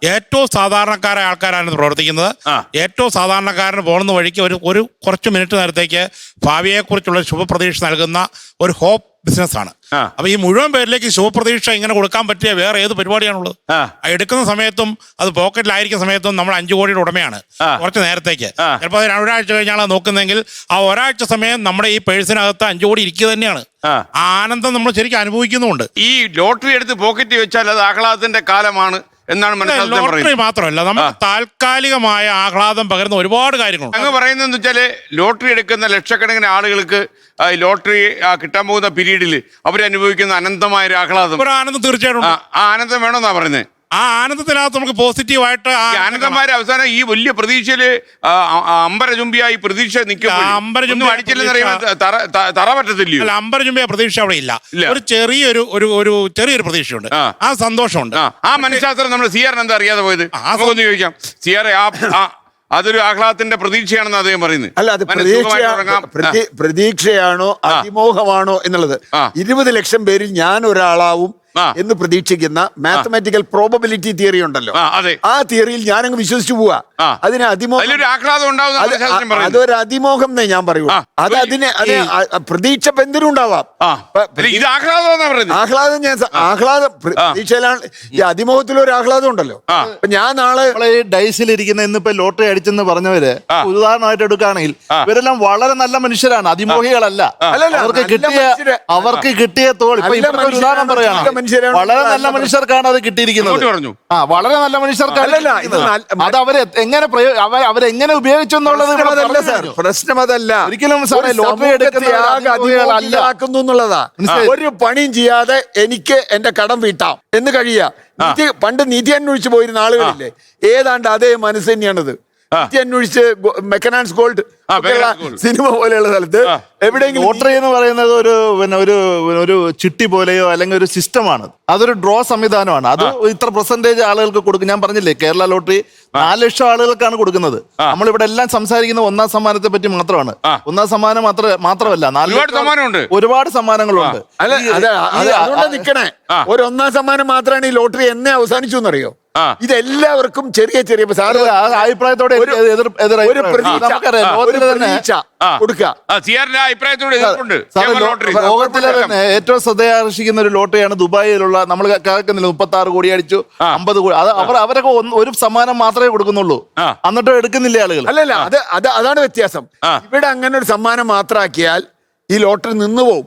ഏറ്റവും സാധാരണക്കാരായ ആൾക്കാരാണ് പ്രവർത്തിക്കുന്നത്. ഏറ്റവും സാധാരണക്കാരന് പോകുന്ന വഴിക്ക് ഒരു കുറച്ച് മിനിറ്റ് നേരത്തേക്ക് ഭാവിയെക്കുറിച്ചുള്ള ശുഭപ്രതീക്ഷ നൽകുന്ന ഒരു ഹോപ്പ് ബിസിനസ്സാണ്. അപ്പൊ ഈ മുഴുവൻ പേരിലേക്ക് ശുഭപ്രതീക്ഷ ഇങ്ങനെ കൊടുക്കാൻ പറ്റിയ വേറെ ഏത് പരിപാടിയാണുള്ളത്? എടുക്കുന്ന സമയത്തും അത് പോക്കറ്റിലായിരിക്കുന്ന സമയത്തും നമ്മൾ 5 കോടിയുടെ ഉടമയാണ്. കുറച്ച് നേരത്തേക്ക് ചിലപ്പോൾ അത് ഒരാഴ്ച കഴിഞ്ഞാണ് നോക്കുന്നെങ്കിൽ ആ ഒരാഴ്ച സമയം നമ്മുടെ ഈ പേഴ്സിനകത്ത് 5 കോടി ഇരിക്കുക തന്നെയാണ്. ആ ആനന്ദം നമ്മൾ ശരിക്കും അനുഭവിക്കുന്നുമുണ്ട്. ഈ ലോട്ടറി എടുത്ത് പോക്കറ്റ് വെച്ചാൽ അത് ആഹ്ലാദത്തിന്റെ കാലമാണ് എന്നാണ് ലോട്ടറി മാത്രമല്ല, നമ്മൾ താൽക്കാലികമായ ആഹ്ലാദം പകരുന്ന ഒരുപാട് കാര്യങ്ങളുണ്ട്. അങ്ങ് പറയുന്നതെന്ന് വെച്ചാല് ലോട്ടറി എടുക്കുന്ന ലക്ഷക്കണക്കിന് ആളുകൾക്ക് ലോട്ടറി കിട്ടാൻ പോകുന്ന പീരീഡിൽ അവരനുഭവിക്കുന്ന അനന്തമായ ഒരു ആഹ്ലാദം, ഒരു ആനന്ദം തീർച്ചയായിട്ടും. ആ ആനന്ദം വേണമെന്നാ പറയുന്നത്. ആ ആനന്ദത്തിനകത്ത് നമുക്ക് പോസിറ്റീവായിട്ട് ആനന്ദന്മാരെ അവസാനം ഈ വലിയ പ്രതീക്ഷയില് അമ്പരചുംബിയായി പ്രതീക്ഷ നിൽക്കുമ്പോൾ അടിച്ചില്ലെന്നറിയുമ്പോൾ തറ പറ്റത്തില്ലയോ? അല്ല, അമ്പരചുംബിയ പ്രതീക്ഷ അവിടെ ഇല്ല. ഒരു ചെറിയൊരു പ്രതീക്ഷയുണ്ട്, ആ സന്തോഷമുണ്ട്. ആ മനഃശാസ്ത്രം നമ്മുടെ സിആറിന് എന്താ അറിയാതെ പോയത്? നമുക്കൊന്ന് ചോദിക്കാം. സിആറെ അതൊരു ആഹ്ലാദത്തിന്റെ പ്രതീക്ഷയാണെന്ന് അദ്ദേഹം പറയുന്നത്. അല്ല, അത് പ്രതീക്ഷയാണോ അതിമോഹമാണോ എന്നുള്ളത് 20 ലക്ഷം പേരിൽ ഞാൻ ഒരാളാവും എന്ന് പ്രതീക്ഷിക്കുന്ന മാത്തമാറ്റിക്കൽ പ്രോബബിലിറ്റി തിയറി ഉണ്ടല്ലോ, ആ തിയറിയിൽ ഞാനങ്ങ് വിശ്വസിച്ചു പോവാ. അതിന് അതൊരു അതിമോഹം എന്നേ ഞാൻ പറയൂ. അത് പ്രതീക്ഷ എന്തിനും ഉണ്ടാവാം. ആഹ്ലാദം പ്രതീക്ഷയിലാണ്. ഈ അതിമോഹത്തിലൊരു ആഹ്ലാദം ഉണ്ടല്ലോ. ഞാൻ നാളെ ഡൈസിലിരിക്കുന്ന ഇന്നിപ്പോ ലോട്ടറി അടിച്ചെന്ന് പറഞ്ഞവര് ഉദാഹരണമായിട്ട് എടുക്കുകയാണെങ്കിൽ ഇവരെല്ലാം വളരെ നല്ല മനുഷ്യരാണ്, അതിമോഹികളല്ല. അവർക്ക് കിട്ടിയ തോൾ ഇപ്പൊ ഉദാഹരണം പറയാണ്, വളരെ നല്ല മനുഷ്യർക്കാണ് അത് കിട്ടിയിരിക്കുന്നത്. വളരെ നല്ല മനുഷ്യർക്കാണ്. അത് അവരെങ്ങനെ ഉപയോഗിച്ചു എന്നുള്ളത് പ്രശ്നം അതല്ല. ഒരിക്കലും ലോട്ടറി എടുക്കുന്നതാക്കുന്നു എന്നുള്ളതാ. ഒരു പണിയും ചെയ്യാതെ എനിക്ക് എന്റെ കടം വീട്ടാം എന്ന് കഴിയാ. പണ്ട് നിധി അന്വേഷിച്ച് പോയിരുന്ന ആളുകളില്ലേ, ഏതാണ്ട് അതേ മനസ്സ് തന്നെയാണിത്. നിധി അന്വേഷിച്ച് മെക്കനാൻസ് ഗോൾഡ് സിനിമ പോലെയുള്ള സ്ഥലത്ത് എവിടെയെങ്കിലും ലോട്ടറി എന്ന് പറയുന്നത് ഒരു ചിട്ടി പോലെയോ അല്ലെങ്കിൽ ഒരു സിസ്റ്റമാണ്. അതൊരു ഡ്രോ സംവിധാനമാണ്. അത് ഇത്ര പെർസെന്റേജ് ആളുകൾക്ക് കൊടുക്കും. ഞാൻ പറഞ്ഞില്ലേ, കേരള ലോട്ടറി 4 ലക്ഷം ആളുകൾക്കാണ് കൊടുക്കുന്നത്. നമ്മളിവിടെ എല്ലാം സംസാരിക്കുന്നത് 1ാം സമ്മാനത്തെ പറ്റി മാത്രമാണ്. 1ാം സമ്മാനം മാത്രമല്ല, ഒരുപാട് സമ്മാനങ്ങളുണ്ട്. നിക്കണേ, ഒരു 1ാം സമ്മാനം മാത്രമാണ് ഈ ലോട്ടറി എന്നെ അവസാനിച്ചു എന്നറിയോ? ഇതെല്ലാവർക്കും ചെറിയ അഭിപ്രായത്തോടെ ലോകത്തിലെ തന്നെ ഏറ്റവും ശ്രദ്ധയാകർഷിക്കുന്ന ഒരു ലോട്ടറിയാണ് ദുബായിലുള്ള. നമ്മൾ കേൾക്കുന്നില്ല, 36 കോടി അടിച്ചു, 50 കോടി. അവരൊക്കെ ഒരു സമ്മാനം മാത്രമേ കൊടുക്കുന്നുള്ളൂ, എന്നിട്ടും എടുക്കുന്നില്ല ആളുകൾ. അല്ലല്ല, അതാണ് വ്യത്യാസം. ഇവിടെ അങ്ങനെ ഒരു സമ്മാനം മാത്രമാക്കിയാൽ ഈ ലോട്ടറി നിന്ന് പോവും.